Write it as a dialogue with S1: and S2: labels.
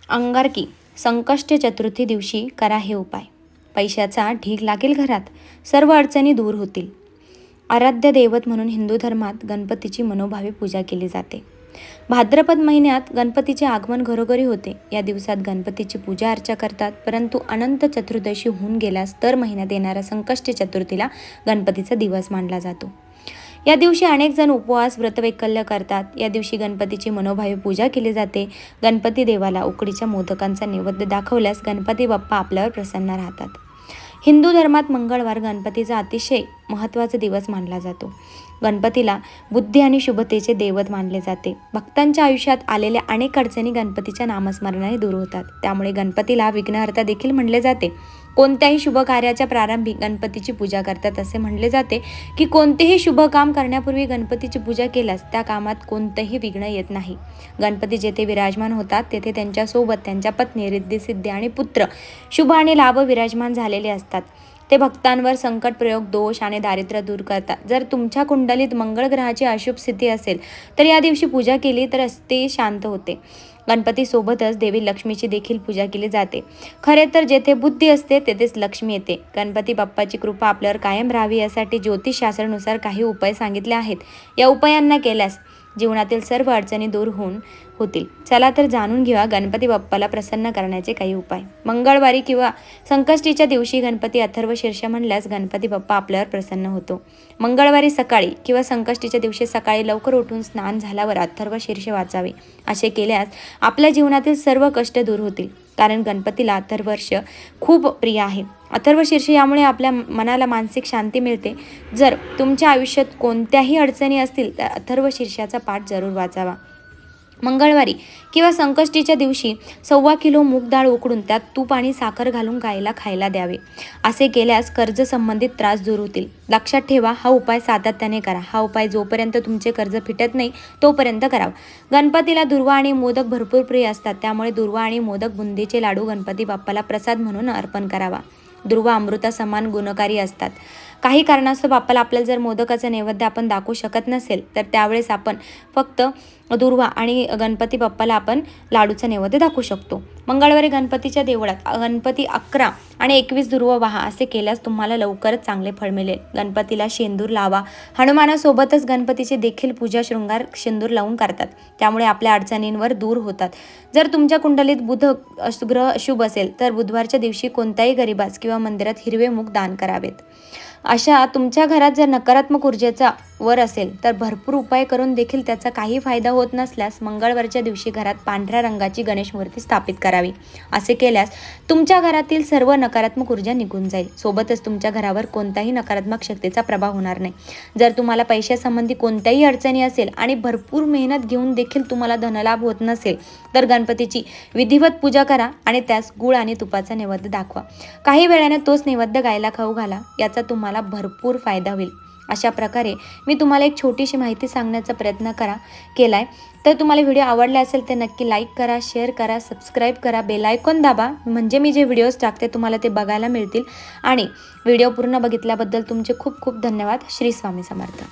S1: अंगारकी संकष्ट चतुर्थी दिवशी करा हे उपाय. पैशाचा ढीग लागेल घरात, सर्व अडचणी दूर होतील. आराध्य दैवत म्हणून हिंदू धर्मात गणपतीची मनोभावे पूजा केली जाते. भाद्रपद महिन्यात गणपतीचे आगमन घरोघरी होते. या दिवसात गणपतीची पूजा अर्चा करतात. परंतु अनंत चतुर्दशी होऊन गेल्यास तर महिन्यात येणाऱ्या संकष्टी चतुर्थीला गणपतीचा दिवस मानला जातो. या दिवशी अनेक जण उपवास व्रतवैकल्य करतात. या दिवशी गणपतीची मनोभावे पूजा केली जाते. गणपती देवाला उकडीच्या मोदकांचा नैवेद्य दाखवल्यास गणपती बाप्पा आपल्यावर प्रसन्न राहतात. हिंदू धर्मात मंगळवार गणपतीचा अतिशय महत्त्वाचा दिवस मानला जातो. गणपतीला बुद्धी आणि शुभतेचे दैवत मानले जाते. भक्तांच्या आयुष्यात आलेल्या अनेक अडचणी गणपतीच्या नामस्मरणाने दूर होतात. त्यामुळे गणपतीला विघ्नहर्ता देखील म्हणले जाते. कोणत्याही शुभ कार्याच्या प्रारंभी गणपतीची पूजा करतात. असे म्हणले जाते की कोणतेही शुभ काम करण्यापूर्वी गणपतीची पूजा केल्यास त्या कामात कोणतेही विघ्न येत नाही. गणपती जेथे विराजमान होतात तेथे त्यांच्यासोबत त्यांच्या पत्नी, रिद्धी सिद्धी आणि पुत्र शुभ आणि लाभ विराजमान झालेले असतात. ते भक्तांवर संकट, प्रयोग, दोष आणि दारिद्र्य दूर करतात. जर तुमच्या कुंडलीत मंगळ ग्रहाची अशुभ स्थिती असेल तर या दिवशी पूजा केली तर ते शांत होते. गणपती सोबतच देवी लक्ष्मीची देखील पूजा केली जाते. खरे तर जेथे बुद्धी असते तेथेच लक्ष्मी येते. गणपती बाप्पाची कृपा आपल्यावर कायम राहावी यासाठी ज्योतिषशास्त्रानुसार काही उपाय सांगितले आहेत. या उपायांना केल्यास जीवनातील सर्व अडचणी दूर होतील. चला तर जाणून घेऊया गणपती बाप्पाला प्रसन्न करण्याचे काही उपाय. मंगळवारी किंवा संकष्टीच्या दिवशी गणपती अथर्व शीर्ष म्हणल्यास गणपती बाप्पा आपल्यावर प्रसन्न होतो. मंगळवारी सकाळी किंवा संकष्टीच्या दिवशी सकाळी लवकर उठून स्नान झाल्यावर अथर्व शीर्ष वाचावे. असे केल्यास आपल्या जीवनातील सर्व कष्ट दूर होतील. कारण गणपतीला अथर्वशीर्ष खूप प्रिय आहे. अथर्वशीर्ष यामुळे आपल्या मनाला मानसिक शांती मिळते. जर तुमच्या आयुष्यात कोणत्याही अडचणी असतील तर अथर्वशीर्षाचा पाठ जरूर वाचावा. मंगळवारी किंवा संकष्टीच्या दिवशी 1.25 किलो मूग डाळ उकडून त्यात तूप आणि साखर घालून गायीला खायला द्यावे. असे केल्यास कर्ज संबंधित त्रास दूर होतील. लक्षात ठेवा, हा उपाय सातत्याने करा. हा उपाय जोपर्यंत तुमचे कर्ज फिटत नाही तोपर्यंत करावा. गणपतीला दुर्वा आणि मोदक भरपूर प्रिय असतात. त्यामुळे दुर्वा आणि मोदक बुंदीचे लाडू गणपती बाप्पाला प्रसाद म्हणून अर्पण करावा. दुर्वा अमृता समान गुणकारी असतात. काही कारणास्तव बाप्पाला आपल्याला जर मोदकाचं नैवेद्य आपण दाखवू शकत नसेल तर त्यावेळेस आपण फक्त दुर्वा आणि गणपती बाप्पाला आपण लाडूचा नैवेद्य दाखवू शकतो. मंगळवारी गणपतीच्या देवळात गणपती 11 आणि 21 दुर्वा वाहा. असे केल्यास तुम्हाला लवकरच चांगले फळ मिळेल. गणपतीला शेंदूर लावा. हनुमानासोबतच गणपतीची देखील पूजा शृंगार शेंदूर लावून करतात. त्यामुळे आपल्या अडचणींवर दूर होतात. जर तुमच्या कुंडलीत बुध ग्रह अशुभ असेल तर बुधवारच्या दिवशी कोणत्याही गरिबास किंवा मंदिरात हिरवे मूग दान करावेत. अशा तुमच्या घरात जर नकारात्मक ऊर्जेचा वर असेल तर भरपूर उपाय करून देखील त्याचा काही फायदा होत नसल्यास मंगळवारच्या दिवशी घरात पांढऱ्या रंगाची गणेश मूर्ती स्थापित करावी. असे केल्यास तुमच्या घरातील सर्व नकारात्मक ऊर्जा निघून जाईल. सोबतच तुमच्या घरावर कोणताही नकारात्मक शक्तीचा प्रभाव होणार नाही. जर तुम्हाला पैशासंबंधी कोणत्याही अडचणी असेल आणि भरपूर मेहनत घेऊन देखील तुम्हाला धनलाभ होत नसेल तर गणपतीची विधिवत पूजा करा आणि त्यास गुळ आणि तुपाचा नैवेद्य दाखवा. काही वेळाने तोच नैवेद्य गायला खाऊ घाला. याचा तुम्हाला भरपूर फायदा होईल. अशा प्रकारे मी तुम्हाला एक छोटीशी माहिती सांगण्याचा प्रयत्न केलाय. तर तुम्हाला व्हिडिओ आवडला असेल तर नक्की लाईक करा, शेअर करा, सबस्क्राईब करा, बेल आयकॉन दाबा. म्हणजे मी जे व्हिडिओज टाकते तुम्हाला ते बघायला मिळतील. आणि व्हिडिओ पूर्ण बघितल्याबद्दल तुमचे खूप खूप धन्यवाद. श्री स्वामी समर्थ.